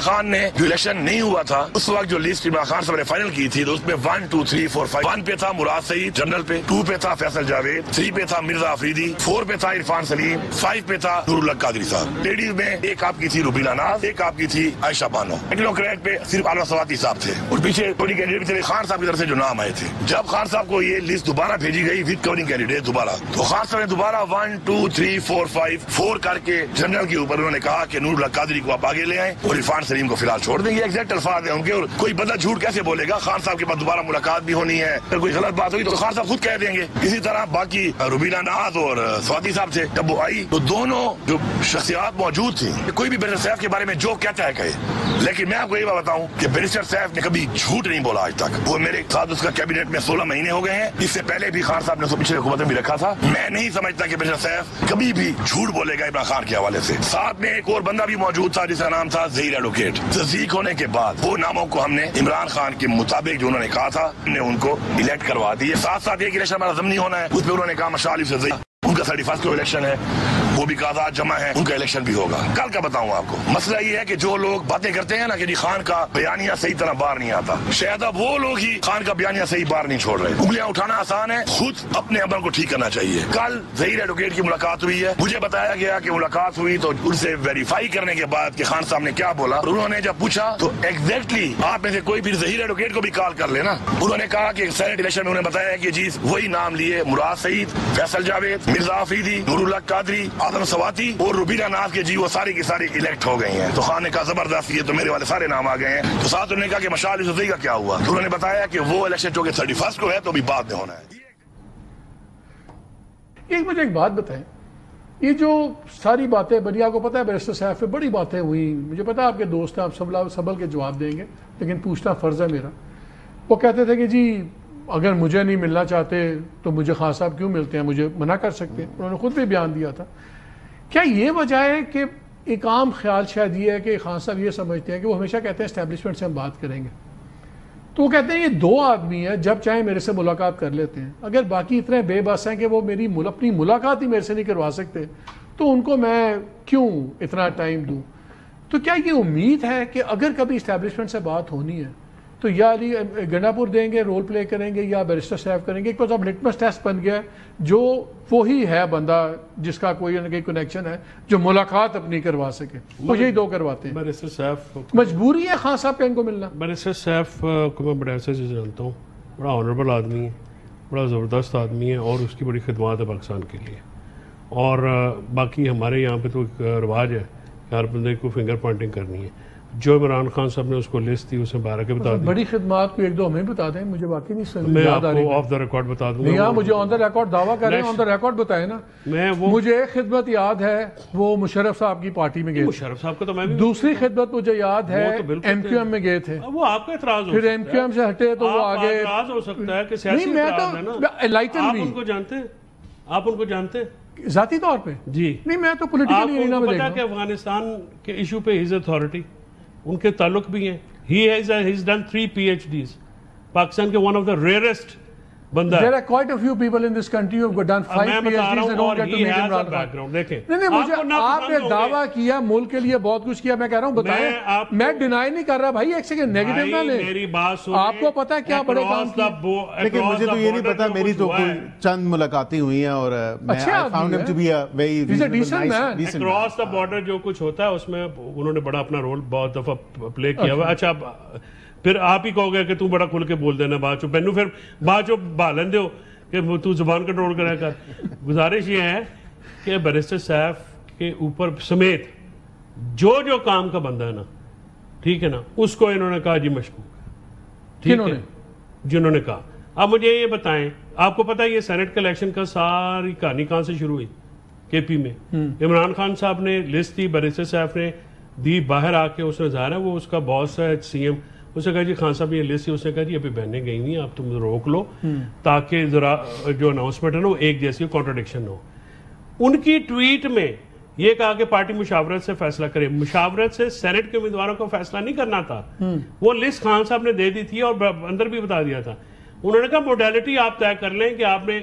خان نے جو الیکشن نہیں ہوا تھا اس وقت جو لسٹ عمران خان صاحب نے فائنل کی تھی تو اس میں 1 2 3 4 5 1 پہ تھا مراد سعید جنرل پہ، 2 پہ تھا فیصل جاوید، 3 پہ تھا مرزا افریدی، 4 پہ تھا عرفان سلیم، 5 پہ تھا نور اللہ قادری صاحب۔ لیڈیز میں ایک آپ کی تھی روبینا ناز، ایک آپ کی تھی عائشہ بانو۔ ٹیکنوکریٹ پہ صرف عالم سواتی صاحب تھے اور پیچھے کورنگ کینڈیڈیٹ بھی تھے خان صاحب کی طرف سے جو نام آئے تھے۔ جب خان صاحب کو یہ لسٹ دوبارہ بھیجی گئی ود کورنگ کینڈیڈیٹ دوبارہ، تو خان صاحب نے دوبارہ 1 2 3 4 5 4 کر کے جنرل کے اوپر انہوں نے کہا کہ نور اللہ قادری کو آپ آگے لے آئیں اور عرفان سلیم کو فی الحال چھوڑ دیں۔ یہ ایگزیکٹ الفاظ ہیں ان کے، اور کوئی بندہ جھوٹ کیسے بولے گا؟ خان صاحب کے پاس دوبارہ ملاقات بھی ہونی ہے، اگر کوئی غلط بات ہوئی تو خان صاحب خود کہہ دیں گے۔ اسی طرح باقی روبینا ناز اور سواتی صاحب تھے، جب وہ آئی تو دونوں جو شخصیات موجود تھیں، کوئی بھی بیرسٹر صاحب کے بارے میں جو کہتا ہے کہے، لیکن میں آپ کو یہ بات بتاؤں کہ بیرسٹر صاحب نے کبھی جھوٹ نہیں بولا آج تک۔ وہ میرے ساتھ اس کا کیبنٹ میں 16 مہینے ہو گئے ہیں، اس سے پہلے بھی خان صاحب نے پچھلے حکومت میں بھی رکھا تھا۔ میں نہیں سمجھتا کہ بیرسٹر صاحب کبھی بھی جھوٹ بولے گا عمران خان کے حوالے سے۔ ساتھ میں ایک اور بندہ بھی موجود تھا جس کا نام تھا ظہیر ایڈوکیٹ۔ تصدیق ہونے کے بعد وہ ناموں کو ہم نے عمران خان کے مطابق جو انہوں نے کہا تھا ہم نے ان کو الیکٹ کروا دیے۔ ساتھ ساتھ ایک الیکشن ہمارا ضمنی ہونا ہے، اس پہ انہوں نے کہا مشال سے ان کا 31 کو الیکشن ہے، وہ بھی کاغذات جمع ہے، ان کا الیکشن بھی ہوگا۔ کل کا بتاؤں آپ کو مسئلہ یہ ہے کہ جو لوگ باتیں کرتے ہیں نا کہ جی خان کا بیانیہ صحیح طرح باہر نہیں آتا، شاید اب وہ لوگ ہی خان کا بیانیہ صحیح باہر نہیں چھوڑ رہے۔ انگلیاں اٹھانا آسان ہے، خود اپنے عمل کو ٹھیک کرنا چاہیے۔ کل ظہیر ایڈوکیٹ کی ملاقات ہوئی ہے، مجھے بتایا گیا کہ ملاقات ہوئی تو ان سے ویریفائی کرنے کے بعد کہ خان صاحب نے کیا بولا، انہوں نے جب پوچھا تو ایگزیکٹلی آپ میں سے کوئی بھی ظہیر ایڈوکیٹ کو بھی کال کر لینا، انہوں نے کہا کہ سینٹ الیکشن میں انہوں نے بتایا کہ جی وہی نام لیے مراد سعید، فیصل جاوید، مرزا افریدی، نور اللہ قادری، آدم سواتی اور روبینا ناز کے جی وہ ساری کی ساری الیکٹ ہو گئی ہیں۔ تو خان نے کہا زبردست، یہ تو میرے والے سارے نام آ گئے ہیں۔ تو ساتھ انہوں نے کہا کہ مشال یوسفزئی کا کیا ہوا، تو انہوں نے بتایا کہ وہ الیکشن چونکہ 31 کو ہے تو بھی بعد میں ہونا ہے۔ ایک مجھے ایک بات بتائیں، یہ جو ساری باتیں بنی، آپ کو پتا ہے بیرسٹر صاحب پہ بڑی باتیں ہوئی، مجھے پتا ہے آپ کے دوست ہیں، آپ سبل کے جواب دیں گے، لیکن پوچھنا فرض ہے میرا۔ وہ کہتے تھے کہ جی اگر مجھے نہیں ملنا چاہتے تو مجھے خان صاحب کیوں ملتے ہیں، مجھے منع کر سکتے ہیں۔ انہوں نے خود بھی بیان دیا تھا۔ کیا یہ وجہ ہے کہ ایک عام خیال شاید یہ ہے کہ خان صاحب یہ سمجھتے ہیں کہ وہ ہمیشہ کہتے ہیں اسٹیبلشمنٹ سے ہم بات کریں گے، تو وہ کہتے ہیں یہ 2 آدمی ہیں، جب چاہیں میرے سے ملاقات کر لیتے ہیں، اگر باقی اتنے بے بس ہیں کہ وہ میری اپنی ملاقات ہی میرے سے نہیں کروا سکتے تو ان کو میں کیوں اتنا ٹائم دوں؟ تو کیا یہ امید ہے کہ اگر کبھی اسٹیبلشمنٹ سے بات ہونی ہے تو یا علی گنڈا پور دیں گے، رول پلے کریں گے، یا بیرسٹر صاحب کریں گے؟ ایک اب لٹمس ٹیسٹ بن گیا ہے، جو وہی ہے بندہ جس کا کوئی نہ کوئی کنیکشن ہے جو ملاقات اپنی کروا سکے، وہ یہی 2 کرواتے ہیں۔ بیرسٹر صاحب مجبوری ہے خان صاحب کا ان کو ملنا؟ بیرسٹر صاحب کو میں بڑے عرصے سے جانتا ہوں، بڑا آنریبل آدمی ہے، بڑا زبردست آدمی ہے اور اس کی بڑی خدمات ہے پاکستان کے لیے۔ اور باقی ہمارے یہاں پہ تو ایک رواج ہے کہ ہر بندے کو فنگر پوائنٹنگ کرنی ہے۔ جو عمران خان صاحب نے اس کو لسٹ دی اسے 12 کے بتا دی۔ بڑی خدمات کو 1-2 ہمیں بتا دیں، مجھے واقعی نہیں میں یاد آپ آ رہی۔ کو آف دا ریکارڈ بتا دوں نہیں گا۔ مجھے آن دا ریکارڈ دعویٰ کریں، آن دا ریکارڈ بتائیں نا۔ مجھے ایک خدمت یاد ہے، وہ مشرف صاحب کی پارٹی میں گئے، مشرف صاحب کو تو میں بھی، دوسری خدمت مجھے یاد ہے ایم کیو ایم میں گئے تھے، وہ آپ کا اعتراض ہو پھر سکتا ایم کیو ایم سے ہٹے تو وہ آگے اعتراض ہو سکتا ہے کہ سیاسی اعتراض ہے نا۔ انلائٹن آپ بھی ان کو جانتے ہیں، آپ ان کو جانتے ہیں ذاتی طور پہ؟ جی نہیں میں تو پولیٹیکلی آپ کو پتا کہ افغانستان کے ایشو پہ ہز اتھارٹی، ان کے تعلق بھی ہیں۔ He's done 3 PhDs. پاکستان کے one of the rarest بندہ ہے۔ There are quite a few people in this country who have done 5 PhDs and don't get to meet Imran Khan. دیکھیں نہیں مجھے آپ نے دعویٰ کیا ملک کے لیے بہت کچھ کیا، میں کہہ رہا ہوں بتائیں، میں ڈینائی نہیں کر رہا بھائی، ایک سیکنڈ نیگیٹو نہ لیں، میری بات سنیں، آپ کو پتا ہے کیا بڑے کام کیا؟ لیکن مجھے تو یہ نہیں پتا، میری تو چند ملاقاتیں ہوئی ہیں اور میں found him to be a very decent man. Across the border جو کچھ ہوتا ہے اس میں انہوں نے بڑا اپنا رول بہت دفعہ پلے کیا ہوا۔ اچھا پھر آپ ہی کہو گے کہ تو بڑا کھل کے بول دینا بعد چو پہنو، پھر بعد چو بھالن دیو کہ تو زبان کنٹرول کرا کر۔ گزارش یہ ہے کہ بیرسٹر صاحب کے اوپر سمیت جو کام کا بندہ ہے نا، ٹھیک ہے نا، اس کو انہوں نے کہا جی مشکوک، ٹھیک ہے جنہوں نے کہا۔ اب مجھے یہ بتائیں، آپ کو پتا ہے یہ سینٹ کے الیکشن کا ساری کہانی کہاں سے شروع ہوئی؟ کے پی میں عمران خان صاحب نے لسٹ دی، بیرسٹر صاحب نے دی، باہر آ کے اس نے ظاہر ہے وہ اس کا باس ہے سی ایم، اس نے کہا جی خان صاحب یہ لسٹ، اس نے کہا جی ابھی بہنیں گئی ہوئی ہیں، آپ تم روک لو تاکہ ذرا جو اناؤنسمنٹ ہے نا وہ ایک جیسی کانٹرڈکشن ہو۔ ان کی ٹویٹ میں یہ کہا کہ پارٹی مشاورت سے فیصلہ کرے، مشاورت سے سینٹ کے امیدواروں کو فیصلہ نہیں کرنا تھا، وہ لسٹ خان صاحب نے دے دی تھی اور اندر بھی بتا دیا تھا۔ انہوں نے کہا موڈیلٹی آپ طے کر لیں کہ آپ نے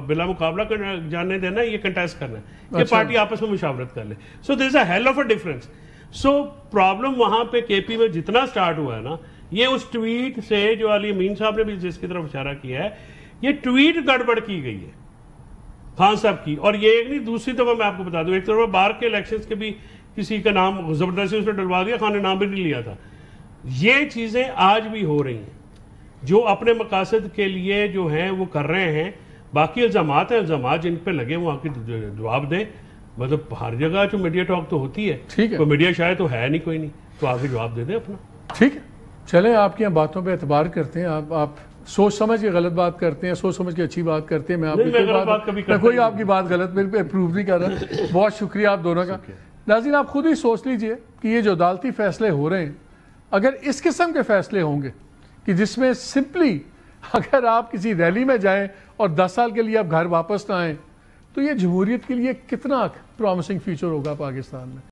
بلا مقابلہ جاننے دینا، یہ کنٹیسٹ کرنا ہے کہ پارٹی آپس میں مشاورت کر لے۔ So there is a hell of a difference. So problem وہاں پہ کے پی میں جتنا سٹارٹ ہوا ہے نا، یہ اس ٹویٹ سے جو علی امین صاحب نے بھی جس کی طرف اشارہ کیا ہے، یہ ٹویٹ گڑبڑ کی گئی ہے خان صاحب کی. اور یہ ایک نہیں، دوسری دفعہ میں آپ کو بتا دوں، ایک طرف بار کے الیکشنز کے بھی کسی کا نام زبردستی اس نے ڈلوا دیا، خان نے نام بھی نہیں لیا تھا. یہ چیزیں آج بھی ہو رہی ہیں، جو اپنے مقاصد کے لیے جو ہیں وہ کر رہے ہیں. باقی الزامات ہیں، الزامات جن پہ لگے وہ آ کے جواب دیں. مطلب ہر جگہ جو میڈیا ٹاک تو ہوتی ہے، کوئی میڈیا شاید تو ہے نہیں، کوئی نہیں، تو آگے جواب دے دیں اپنا. ٹھیک ہے، چلیں آپ کی باتوں پہ اعتبار کرتے ہیں. آپ سوچ سمجھ کے غلط بات کرتے ہیں، سوچ سمجھ کے اچھی بات کرتے ہیں. میں کوئی آپ کی بات غلط میرے پہ اپروو نہیں کر رہا. بہت شکریہ آپ دونوں کا. ناظرین آپ خود ہی سوچ لیجئے کہ یہ جو عدالتی فیصلے ہو رہے ہیں، اگر اس قسم کے فیصلے ہوں گے کہ جس میں سمپلی اگر آپ کسی ریلی میں جائیں اور 10 سال کے لیے آپ گھر واپس نہ آئیں، تو یہ جمہوریت کے لیے کتنا پرومسنگ فیوچر ہوگا پاکستان میں.